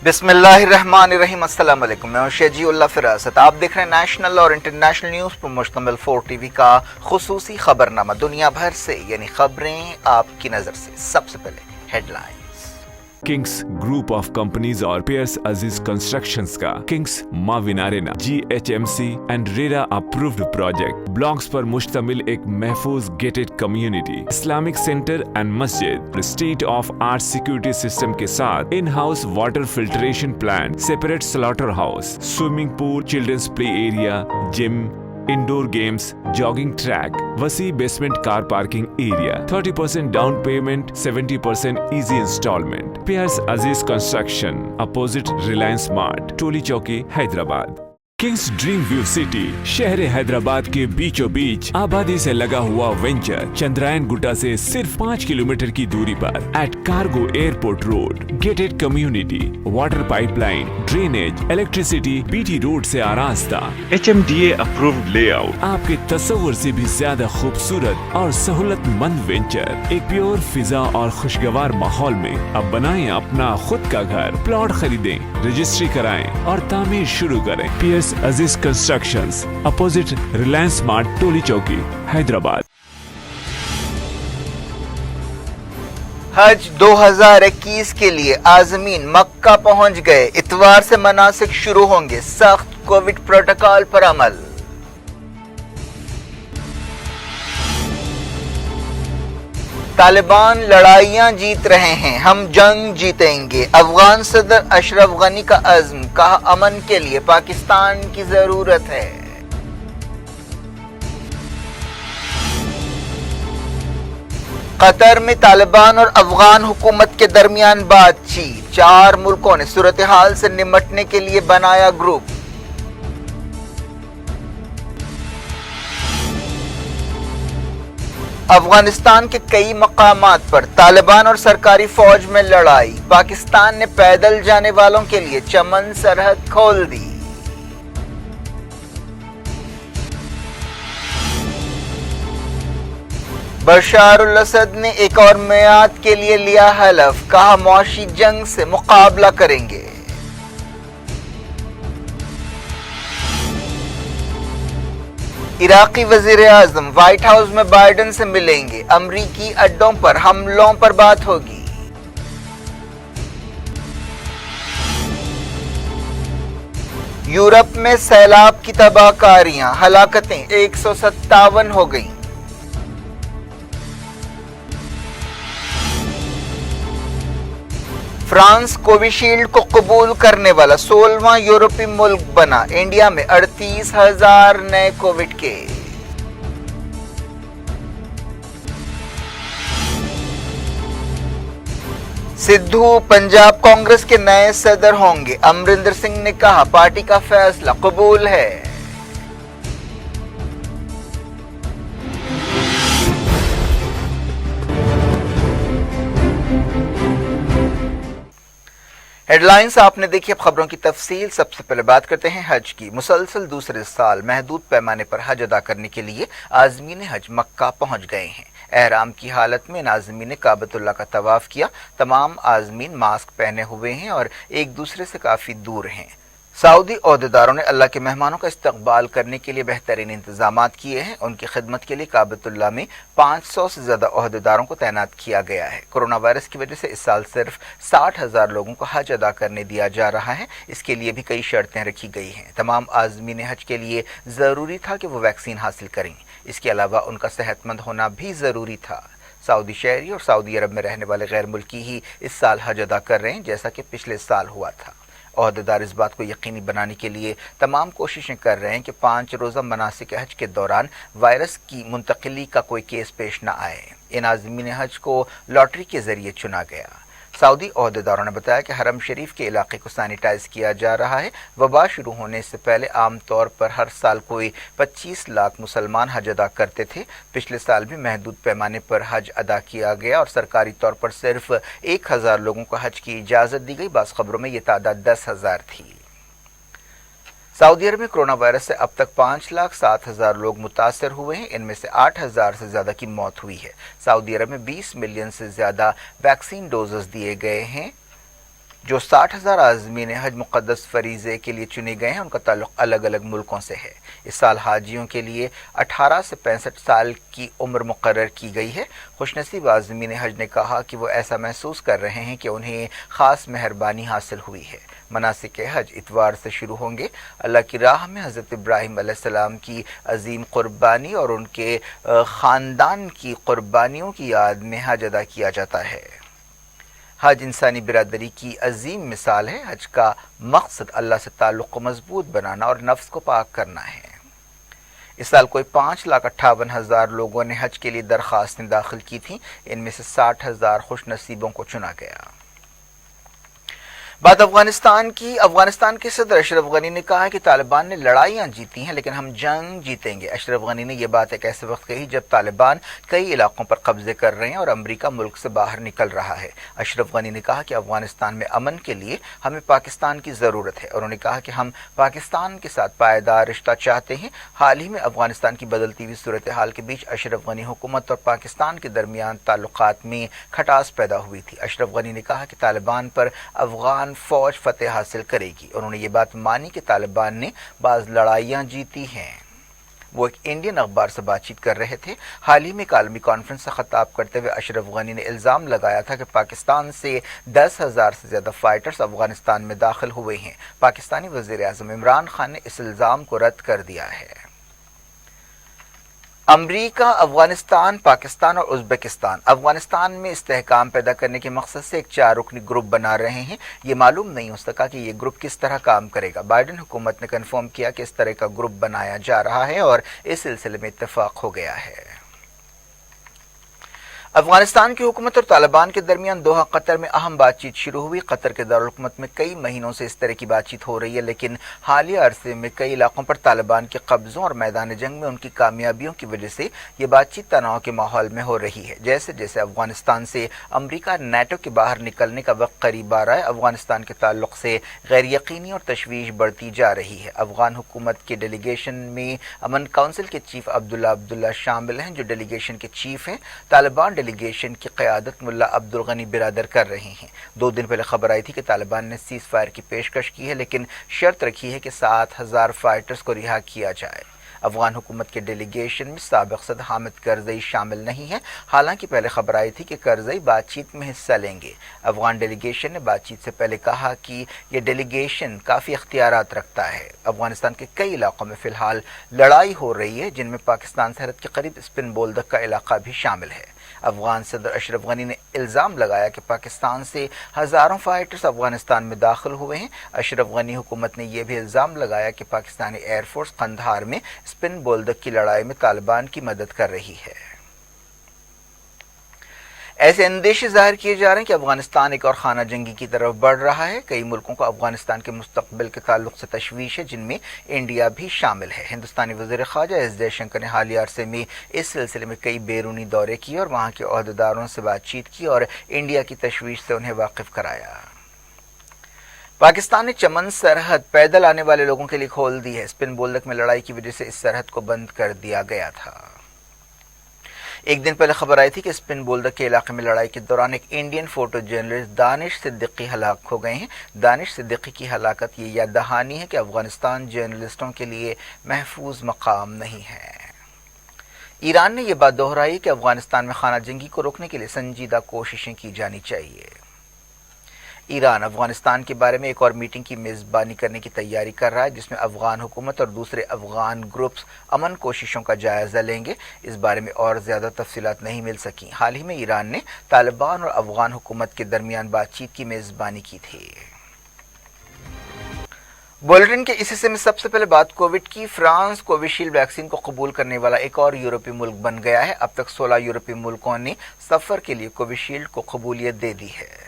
बिस्मिल्लाहिर्रहमानिर्रहीम। अस्सलाम वालेकुम। मैं शेजीउल्लाह फिरासत। आप देख रहे हैं नेशनल और इंटरनेशनल न्यूज़ पर मुश्तमिल 4 टीवी का खुसूसी खबरनामा। दुनिया भर से यानी खबरें आपकी नज़र से। सबसे पहले headlines. Kings group of companies और पियर्स अजीज कंस्ट्रक्शंस का किंग्स माविन arena GHMC and RERA approved project blocks पर मुश्तमिल एक महफूज gated community, Islamic centre and मस्जिद, state of art security system के साथ in house water filtration plant, separate slaughter house, swimming pool, children's play area, gym, indoor games, jogging track, वसी basement car parking area, 30% down payment, 70% easy instalment. Pierce अजीज construction, opposite Reliance mart, टोली चौकी, Hyderabad. Kings dream view city शहर हैदराबाद के बीचों बीच आबादी से लगा हुआ venture Chandrayaan Gutta से सिर्फ 5 किलोमीटर की दूरी पर at cargo airport road, gated community, water pipeline, drainage, electricity, BT road से आरास्ता, HMDA अप्रूव्ड लेआउट, आपके तस्वर से भी ज्यादा खूबसूरत और सहूलतमंद वेंचर एक प्योर फिजा और खुशगवार माहौल में। अब बनाएं अपना खुद का घर, प्लॉट खरीदें, रजिस्ट्री कराएं और तामीर शुरू करें। Piers Aziz constructions, opposite Reliance mart, टोली चौकी, हैदराबाद। हज 2021 के लिए आज़मीन मक्का पहुंच गए। इतवार से मनासिक शुरू होंगे। सख्त कोविड प्रोटोकॉल पर अमल। तालिबान लड़ाइयां जीत रहे हैं, हम जंग जीतेंगे। अफगान सदर अशरफ गनी का अज़्म, कहा अमन के लिए पाकिस्तान की जरूरत है। कतर में तालिबान और अफगान हुकूमत के दरमियान बातचीत। 4 मुल्कों ने सूरत हाल से निपटने के लिए बनाया ग्रुप। अफगानिस्तान के कई मकामात पर तालिबान और सरकारी फौज में लड़ाई। पाकिस्तान ने पैदल जाने वालों के लिए चमन सरहद खोल दी। बशारुल असद ने एक और मियाद के लिए लिया हलफ, कहा मुआशी जंग से मुकाबला करेंगे। इराकी वजीर आजम व्हाइट हाउस में बाइडेन से मिलेंगे। अमरीकी अड्डों पर हमलों पर बात होगी। यूरोप में सैलाब की तबाहकारियां, हलाकतें 157 हो गईं। फ्रांस कोविशील्ड को कबूल करने वाला 16वां यूरोपीय मुल्क बना। इंडिया में 38,000 नए कोविड केस। सिद्धू पंजाब कांग्रेस के नए सदर होंगे। अमरिंदर सिंह ने कहा पार्टी का फैसला कबूल है। हेडलाइंस आपने देखी, अब खबरों की तफसील। सबसे पहले बात करते हैं हज की। मुसलसल दूसरे साल महदूद पैमाने पर हज अदा करने के लिए आज़मीन हज मक्का पहुंच गए हैं। एहराम की हालत में आज़मीन ने काबतुल्लाह का तवाफ किया। तमाम आज़मीन मास्क पहने हुए हैं और एक दूसरे से काफ़ी दूर हैं। सऊदी ओहदेदारों ने अल्लाह के मेहमानों का इस्तकबाल करने के लिए बेहतरीन इंतजामात किए हैं। उनकी खिदमत के लिए काबतुल्लाह में 500 से ज़्यादा ओहदेदारों को तैनात किया गया है। कोरोना वायरस की वजह से इस साल सिर्फ 60,000 लोगों को हज अदा करने दिया जा रहा है। इसके लिए भी कई शर्तें रखी गई हैं। तमाम आज़मीन हज के लिए ज़रूरी था कि वो वैक्सीन हासिल करें। इसके अलावा उनका सेहतमंद होना भी ज़रूरी था। सऊदी शहरी और सऊदी अरब में रहने वाले गैर मुल्की ही इस साल हज अदा कर रहे हैं, जैसा कि पिछले साल हुआ था। ओहदेदार इस बात को यकीनी बनाने के लिए तमाम कोशिशें कर रहे हैं कि 5 रोज़ा मनासिक हज के दौरान वायरस की मुंतकिली का कोई केस पेश न आए। इन आज़मीन हज को लॉटरी के जरिए चुना गया। सऊदी ओहदेदारों ने बताया कि हरम शरीफ के इलाके को सैनिटाइज किया जा रहा है। वबा शुरू होने से पहले आम तौर पर हर साल कोई 25 लाख मुसलमान हज अदा करते थे। पिछले साल भी महदूद पैमाने पर हज अदा किया गया और सरकारी तौर पर सिर्फ 1,000 लोगों को हज की इजाज़त दी गई। बाज़ खबरों में ये तादाद 10,000 थी। सऊदी अरब में कोरोना वायरस से अब तक 5,07,000 लोग मुतासर हुए हैं। इनमें से 8,000 से ज़्यादा की मौत हुई है। सऊदी अरब में 20 मिलियन से ज़्यादा वैक्सीन डोजेस दिए गए हैं। جو 60,000 عازمین حج مقدس فریضے کے لیے چنے گئے ہیں ان کا تعلق الگ الگ ملکوں سے ہے۔ اس سال حاجیوں کے لیے 18 سے 65 سال کی عمر مقرر کی گئی ہے۔ خوش نصیب عازمین حج نے کہا کہ وہ ایسا محسوس کر رہے ہیں کہ انہیں خاص مہربانی حاصل ہوئی ہے۔ مناسک حج اتوار سے شروع ہوں گے۔ اللہ کی راہ میں حضرت ابراہیم علیہ السلام کی عظیم قربانی اور ان کے خاندان کی قربانیوں کی یاد میں حج ادا کیا جاتا ہے۔ حج انسانی برادری کی عظیم مثال ہے۔ حج کا مقصد اللہ سے تعلق کو مضبوط بنانا اور نفس کو پاک کرنا ہے۔ اس سال کوئی 5,58,000 لوگوں نے حج کے لیے درخواستیں داخل کی تھیں، ان میں سے 60,000 خوش نصیبوں کو چنا گیا۔ بات افغانستان کے صدر اشرف غنی نے کہا کہ طالبان نے لڑائیاں جیتی ہیں لیکن ہم جنگ جیتیں گے۔ اشرف غنی نے یہ بات ایک ایسے وقت کہی جب طالبان کئی علاقوں پر قبضے کر رہے ہیں اور امریکہ ملک سے باہر نکل رہا ہے۔ اشرف غنی نے کہا کہ افغانستان میں امن کے لیے ہمیں پاکستان کی ضرورت ہے۔ انہوں نے کہا کہ ہم پاکستان کے ساتھ پائیدار رشتہ چاہتے ہیں۔ حال ہی میں افغانستان کی بدلتی ہوئی صورتحال کے بیچ اشرف غنی حکومت اور پاکستان کے درمیان تعلقات میں کھٹاس پیدا ہوئی تھی۔ اشرف غنی نے کہا کہ طالبان پر افغان فوج فتح حاصل کرے گی۔ انہوں نے یہ بات مانی کہ طالبان نے بعض لڑائیاں جیتی ہیں۔ وہ ایک انڈین اخبار سے بات چیت کر رہے تھے۔ حال ہی میں ایک عالمی کانفرنس سے خطاب کرتے ہوئے اشرف غنی نے الزام لگایا تھا کہ پاکستان سے 10,000 سے زیادہ فائٹرز افغانستان میں داخل ہوئے ہیں۔ پاکستانی وزیر اعظم عمران خان نے اس الزام کو رد کر دیا ہے۔ امریکہ، افغانستان، پاکستان اور ازبکستان افغانستان میں استحکام پیدا کرنے کے مقصد سے ایک 4 رکنی گروپ بنا رہے ہیں۔ یہ معلوم نہیں ہو سکا کہ یہ گروپ کس طرح کام کرے گا۔ بائیڈن حکومت نے کنفرم کیا کہ اس طرح کا گروپ بنایا جا رہا ہے اور اس سلسلے میں اتفاق ہو گیا ہے۔ افغانستان کی حکومت اور طالبان کے درمیان دوحہ قطر میں اہم بات چیت شروع ہوئی۔ قطر کے دارالحکومت میں کئی مہینوں سے اس طرح کی بات چیت ہو رہی ہے، لیکن حالیہ عرصے میں کئی علاقوں پر طالبان کے قبضوں اور میدان جنگ میں ان کی کامیابیوں کی وجہ سے یہ بات چیت تناؤ کے ماحول میں ہو رہی ہے۔ جیسے جیسے افغانستان سے امریکہ نیٹو کے باہر نکلنے کا وقت قریب آ رہا ہے، افغانستان کے تعلق سے غیر یقینی اور تشویش بڑھتی جا رہی ہے۔ افغان حکومت کے ڈیلیگیشن میں امن کونسل کے چیف عبداللہ شامل ہیں، جو ڈیلیگیشن کے چیف ہیں۔ طالبان ڈیلیگیشن کی قیادت ملا عبدالغنی برادر کر رہے ہیں۔ 2 دن پہلے خبر آئی تھی کہ طالبان نے سیز فائر کی پیشکش کی ہے، لیکن شرط رکھی ہے کہ 7,000 فائٹرز کو رہا کیا جائے۔ افغان حکومت کے ڈیلیگیشن میں سابق صدر حامد کرزئی شامل نہیں ہے، حالانکہ پہلے خبر آئی تھی کہ کرزئی بات چیت میں حصہ لیں گے۔ افغان ڈیلیگیشن نے بات چیت سے پہلے کہا کہ یہ ڈیلیگیشن کافی اختیارات رکھتا ہے۔ افغانستان کے کئی علاقوں میں فی الحال لڑائی ہو رہی ہے، جن میں پاکستان سرحد کے قریب اسپن بولدک کا علاقہ بھی شامل ہے۔ افغان صدر اشرف غنی نے الزام لگایا کہ پاکستان سے ہزاروں فائٹرز افغانستان میں داخل ہوئے ہیں۔ اشرف غنی حکومت نے یہ بھی الزام لگایا کہ پاکستانی ایئر فورس قندھار میں اسپن بولدک کی لڑائی میں طالبان کی مدد کر رہی ہے۔ ایسے اندیشے ظاہر کیے جا رہے ہیں کہ افغانستان ایک اور خانہ جنگی کی طرف بڑھ رہا ہے۔ کئی ملکوں کو افغانستان کے مستقبل کے تعلق سے تشویش ہے، جن میں انڈیا بھی شامل ہے۔ ہندوستانی وزیر خارجہ ایس جے شنکر نے حالیہ عرصے میں اس سلسلے میں کئی بیرونی دورے کیے اور وہاں کے عہدیداروں سے بات چیت کی اور انڈیا کی تشویش سے انہیں واقف کرایا۔ پاکستان نے چمن سرحد پیدل آنے والے لوگوں کے لیے کھول دی ہے۔ اسپن بولدک میں لڑائی کی وجہ سے اس سرحد کو بند کر دیا گیا تھا۔ ایک دن پہلے خبر آئی تھی کہ اسپن بولدک کے علاقے میں لڑائی کے دوران ایک Indian photo journalist Danish Siddiqui ہلاک ہو گئے ہیں۔ دانش صدیقی کی ہلاکت یہ یاد دہانی ہے کہ افغانستان جرنلسٹوں کے لیے محفوظ مقام نہیں ہے۔ ایران نے یہ بات دہرائی کہ افغانستان میں خانہ جنگی کو روکنے کے لیے سنجیدہ کوششیں کی جانی چاہیے۔ ایران افغانستان کے بارے میں ایک اور میٹنگ کی میزبانی کرنے کی تیاری کر رہا ہے، جس میں افغان حکومت اور دوسرے افغان گروپس امن کوششوں کا جائزہ لیں گے۔ اس بارے میں اور زیادہ تفصیلات نہیں مل سکیں۔ حال ہی میں ایران نے طالبان اور افغان حکومت کے درمیان بات چیت کی میزبانی کی تھی۔ بلیٹن کے اس حصے میں سب سے پہلے بات کووڈ کی۔ فرانس کووشیلڈ ویکسین کو قبول کرنے والا ایک اور یورپی ملک بن گیا ہے۔ اب تک 16 یورپی ملکوں نے سفر کے لیے کووشیلڈ کو قبولیت دے دی ہے۔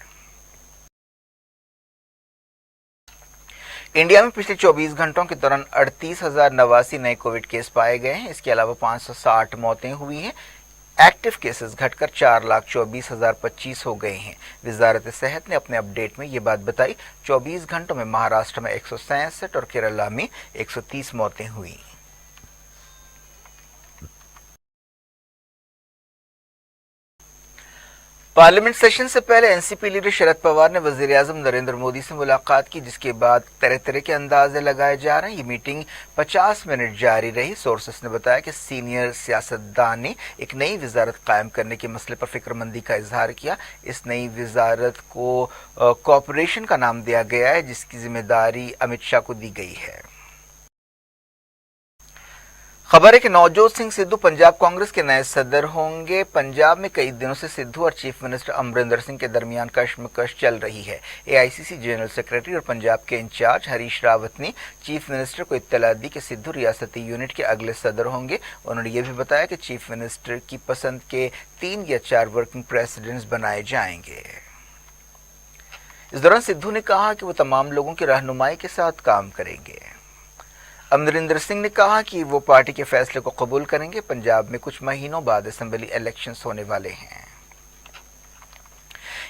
انڈیا میں پچھلے 24 گھنٹوں کے دوران 38,089 نئے کووڈ کیس پائے گئے ہیں۔ اس کے علاوہ 560 موتیں ہوئی ہیں۔ ایکٹیو کیسز گھٹ کر 4,24,025 ہو گئے ہیں۔ وزارت صحت نے اپنے اپ ڈیٹ میں یہ بات بتائی۔ 24 گھنٹوں میں مہاراشٹر میں 167 اور کیرالہ میں 130 موتیں ہوئیں۔ पार्लियामेंट सेशन से पहले एनसीपी लीडर शरद पवार ने वजीर आजम नरेंद्र मोदी से मुलाकात की, जिसके बाद तरह तरह के अंदाजे लगाए जा रहे हैं। ये मीटिंग 50 मिनट जारी रही। सोर्सेस ने बताया कि सीनियर सियासतदान ने एक नई वजारत कायम करने के मसले पर फिक्रमंदी का इजहार किया। इस नई वजारत को कॉरपोरेशन का नाम दिया गया है, जिसकी जिम्मेदारी अमित शाह को दी गई है। खबर है कि नवजोत सिंह सिद्धू पंजाब कांग्रेस के नए सदर होंगे। पंजाब में कई दिनों से सिद्धू और चीफ मिनिस्टर अमरिंदर सिंह के दरमियान कशमकश चल रही है। एआईसीसी जनरल सेक्रेटरी और पंजाब के इंचार्ज हरीश रावत ने चीफ मिनिस्टर को इत्तला दी कि सिद्धू रियासती यूनिट के अगले सदर होंगे। उन्होंने ये भी बताया कि चीफ मिनिस्टर की पसंद के 3 या 4 वर्किंग प्रेसिडेंट्स बनाए जाएंगे। इस दौरान सिद्धू ने कहा कि वो तमाम लोगों की रहनुमाई के साथ काम करेंगे। अमरिंदर सिंह ने कहा कि वो पार्टी के फैसले को कबूल करेंगे। पंजाब में कुछ महीनों बाद असेंबली इलेक्शंस होने वाले हैं।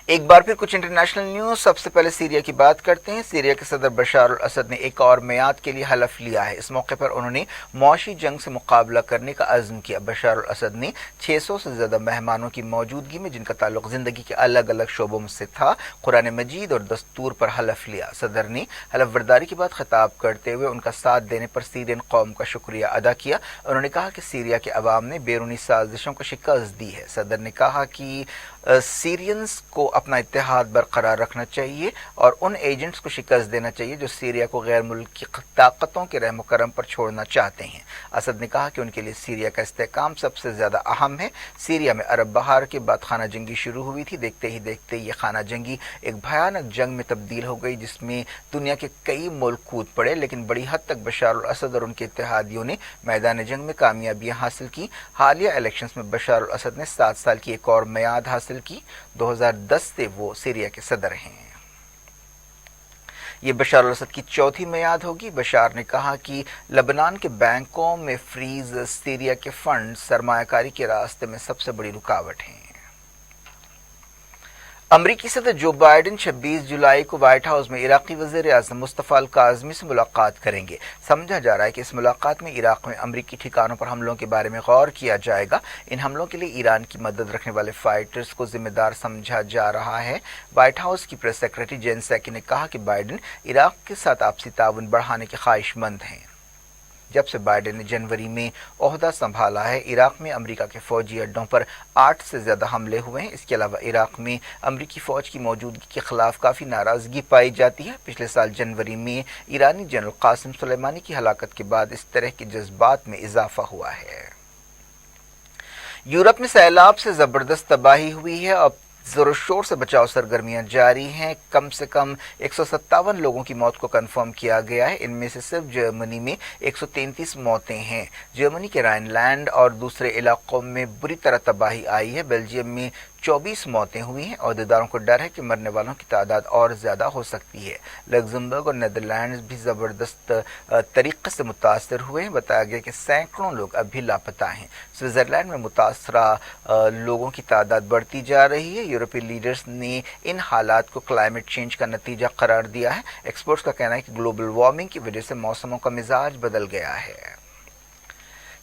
एक बार फिर कुछ इंटरनेशनल न्यूज। सबसे पहले सीरिया की बात करते हैं। सीरिया के सदर बशार अल असद ने एक और मियाद के लिए हलफ लिया है। इस मौके पर उन्होंने मौशी जंग से मुकाबला करने का अज़्म किया। बशार अल असद ने 600 से ज्यादा मेहमानों की मौजूदगी में, जिनका ताल्लुक जिंदगी के अलग अलग शोबों से था, कुरान मजीद और दस्तूर पर हलफ लिया। सदर ने हलफ बर्दारी के बाद खिताब करते हुए उनका साथ देने पर सीरियन कौम का शुक्रिया अदा किया। उन्होंने कहा कि सीरिया के अवाम ने बैरूनी साजिशों को शिकस्त दी है। सदर ने कहा कि सीरियंस को अपना इत्तेहाद बरकरार रखना चाहिए और उन एजेंट्स को शिकस्त देना चाहिए जो सीरिया को गैर मुल्की ताकतों के रहम करम पर छोड़ना चाहते हैं। असद ने कहा कि उनके लिए सीरिया का इस्तेहकाम सबसे ज्यादा अहम है। सीरिया में अरब बहार के बाद खाना जंगी शुरू हुई थी। देखते ही देखते ये खाना जंगी एक भयानक जंग में तब्दील हो गई, जिसमें दुनिया के कई मुल्क कूद पड़े, लेकिन बड़ी हद तक बशार अल असद और उनके इत्तेहादियों ने मैदान जंग में कामयाबियां हासिल की। हालिया इलेक्शंस में बशार अल असद ने 7 साल की एक और मियाद हासिल की। 2010 से वो सीरिया के सदर हैं। ये बशार अल असद की चौथी मियाद होगी। बशार ने कहा कि लबनान के बैंकों में फ्रीज सीरिया के फंड सरमायाकारी के रास्ते में सबसे बड़ी रुकावट हैं। अमरीकी सदर जो बाइडेन 26 जुलाई को व्हाइट हाउस में इराकी वजीर आजम मुस्तफा अल काज़मी से मुलाकात करेंगे। समझा जा रहा है कि इस मुलाकात में इराक में अमरीकी ठिकानों पर हमलों के बारे में गौर किया जाएगा। इन हमलों के लिए ईरान की मदद रखने वाले फाइटर्स को जिम्मेदार समझा जा रहा है। व्हाइट हाउस की प्रेस सेक्रेटरी जेन सैकी ने कहा कि बाइडेन इराक के साथ आपसी ताउन बढ़ाने के ख्वाहिशमंद हैं। जब से बाइडेन ने जनवरी में ओहदा संभाला है, इराक में अमेरिका के फौजी अड्डों पर 8 से ज्यादा हमले हुए हैं। इसके अलावा इराक में अमेरिकी फौज की मौजूदगी के खिलाफ काफी नाराजगी पाई जाती है। पिछले साल जनवरी में ईरानी जनरल कासिम सुलेमानी की हलाकत के बाद इस तरह के जज्बात में इजाफा हुआ है। यूरोप में सैलाब से जबरदस्त तबाही हुई है। अब जोर शोर से बचाव सरगर्मियां जारी हैं। कम से कम 157 लोगों की मौत को कंफर्म किया गया है। इनमें से सिर्फ जर्मनी में 133 मौतें हैं। जर्मनी के राइनलैंड और दूसरे इलाकों में बुरी तरह तबाही आई है। बेल्जियम में 24 मौतें हुई हैं। अहदेदारों को डर है कि मरने वालों की तादाद और ज्यादा हो सकती है। लग्जमबर्ग और नेदरलैंड्स भी जबरदस्त तरीके से मुतासर हुए हैं। बताया गया कि सैकड़ों लोग अब भी लापता हैं। स्विट्जरलैंड में मुतासरा लोगों की तादाद बढ़ती जा रही है। यूरोपीय लीडर्स ने इन हालात को क्लाइमेट चेंज का नतीजा करार दिया है। एक्सपर्ट्स का कहना है कि ग्लोबल वार्मिंग की वजह से मौसमों का मिजाज बदल गया है।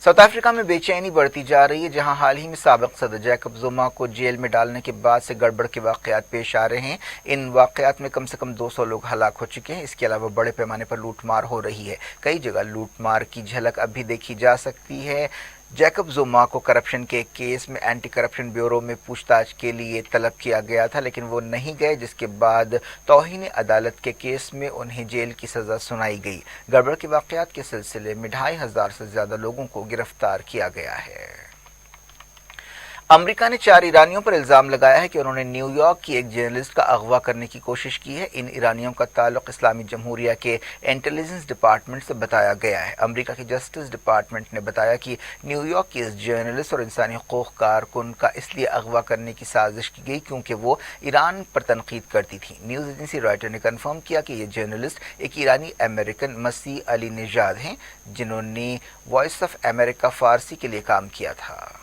साउथ अफ्रीका में बेचैनी बढ़ती जा रही है, जहां हाल ही में साबिक सदर जैकब जुमा को जेल में डालने के बाद से गड़बड़ के वाकयात पेश आ रहे हैं। इन वाकयात में कम से कम 200 लोग हलाक हो चुके हैं। इसके अलावा बड़े पैमाने पर लूटमार हो रही है। कई जगह लूटमार की झलक अब भी देखी जा सकती है। जैकब जुमा को करप्शन के केस में एंटी करप्शन ब्यूरो में पूछताछ के लिए तलब किया गया था, लेकिन वो नहीं गए, जिसके बाद तौहीन अदालत के केस में उन्हें जेल की सजा सुनाई गई। गड़बड़ के वाकयात के सिलसिले में 2500 से ज्यादा लोगों को गिरफ्तार किया गया है। अमेरिका ने 4 ईरानियों पर इल्जाम लगाया है कि उन्होंने न्यूयॉर्क की एक जर्नलिस्ट का अगवा करने की कोशिश की है। इन ईरानियों का ताल्लुक इस्लामी जमहूरिया के इंटेलिजेंस डिपार्टमेंट से बताया गया है। अमेरिका के जस्टिस डिपार्टमेंट ने बताया कि न्यूयॉर्क की इस जर्नलिस्ट और इंसानी हकूक कारकुन का इसलिए अगवा करने की साजिश की गई क्योंकि वो ईरान पर तनकीद करती थी। न्यूज एजेंसी रॉयटर ने कन्फर्म किया कि ये जर्नलिस्ट एक ईरानी अमेरिकन मसीह अली निजाद हैं, जिन्होंने वॉइस ऑफ अमेरिका फारसी के लिए काम किया था।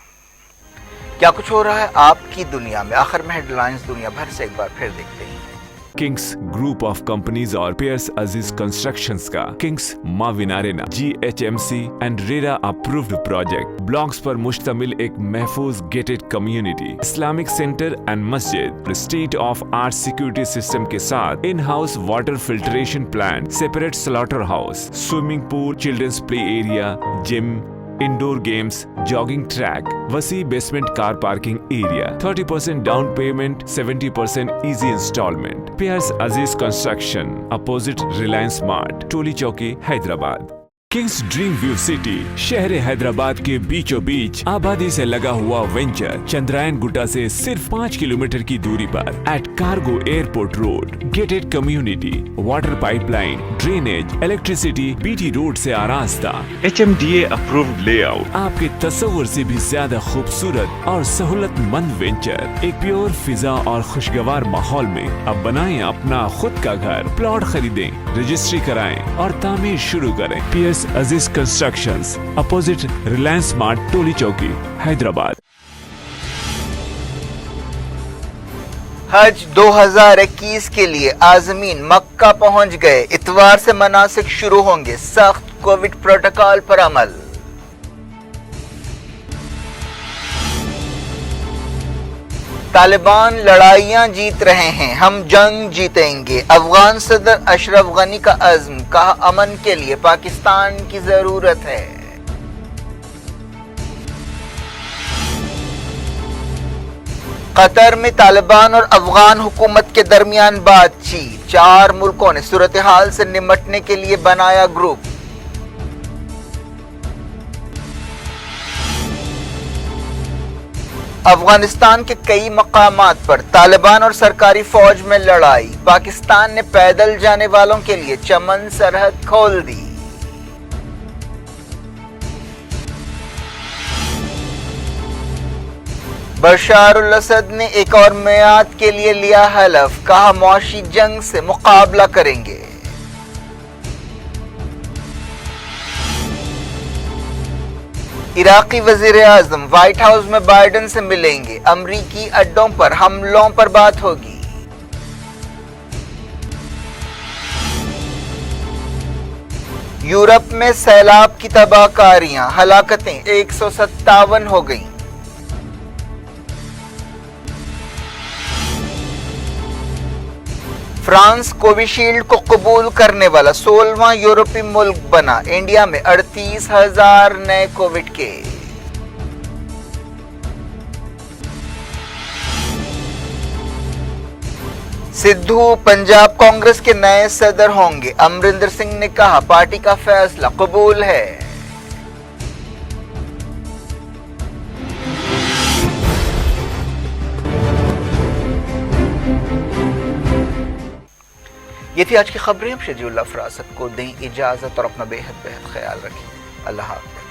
क्या कुछ हो रहा है आपकी दुनिया में? आखिर में हेडलाइंस दुनिया भर से एक बार फिर देखते हैं। किंग्स ग्रुप ऑफ कंपनीज और पियर्स अजीज कंस्ट्रक्शंस का किंग्स माविन arena GHMC and RERA approved project blocks पर मुश्तमिल एक महफूज gated community, Islamic centre and मस्जिद, state of art security system के साथ in house water filtration plant, separate slaughter house, swimming pool, children's play area, gym, indoor games, jogging track, वसी basement car parking area, 30% down payment, 70% easy instalment. Pierce अजीज construction, opposite Reliance mart, टोली चौकी, Hyderabad. Kings dream view city, शहर हैदराबाद के बीचों बीच आबादी से लगा हुआ venture, Chandrayaan Gutta से सिर्फ 5 किलोमीटर की दूरी पर at cargo airport road, gated community, water pipeline, drainage, electricity, BT road से आरास्ता, HMDA अप्रूव्ड लेआउट, आपके तस्वुर से भी ज्यादा खूबसूरत और सहूलतमंद वेंचर, एक प्योर फिजा और खुशगवार माहौल में अब बनाएं अपना खुद का घर। प्लॉट खरीदें, रजिस्ट्री कराएं और तामीर शुरू करें। Piers Aziz constructions, opposite Reliance mart, टोली चौकी, हैदराबाद। हज 2021 के लिए आज़मीन मक्का पहुंच गए। इतवार से मनासिक शुरू होंगे, सख्त कोविड प्रोटोकॉल पर अमल। तालिबान लड़ाइयां जीत रहे हैं, हम जंग जीतेंगे। अफगान सदर अशरफ गनी का अज़्म, कहा अमन के लिए पाकिस्तान की जरूरत है। कतर में तालिबान और अफगान हुकूमत के दरमियान बातचीत, 4 मुल्कों ने सूरत हाल से निपटने के लिए बनाया ग्रुप। अफगानिस्तान के कई मकामात पर तालिबान और सरकारी फौज में लड़ाई, पाकिस्तान ने पैदल जाने वालों के लिए चमन सरहद खोल दी। बशारुल असद ने एक और मियाद के लिए लिया हलफ, कहा मुआशी जंग से मुकाबला करेंगे। इराकी वजीर आजम व्हाइट हाउस में बाइडेन से मिलेंगे, अमरीकी अड्डों पर हमलों पर बात होगी। यूरोप में सैलाब की तबाहकारियां, हलाकतें 157 हो गईं। फ्रांस कोविशील्ड को कबूल करने वाला 16वां यूरोपीय मुल्क बना, इंडिया में 38,000 नए कोविड केस। सिद्धू पंजाब कांग्रेस के नए सदर होंगे, अमरिंदर सिंह ने कहा पार्टी का फैसला कबूल है। ये थी आज की खबरें। अब शजीउल्लाह फरासत को दें इजाजत और अपना बेहद ख्याल रखें। अल्लाह हाफ़िज़।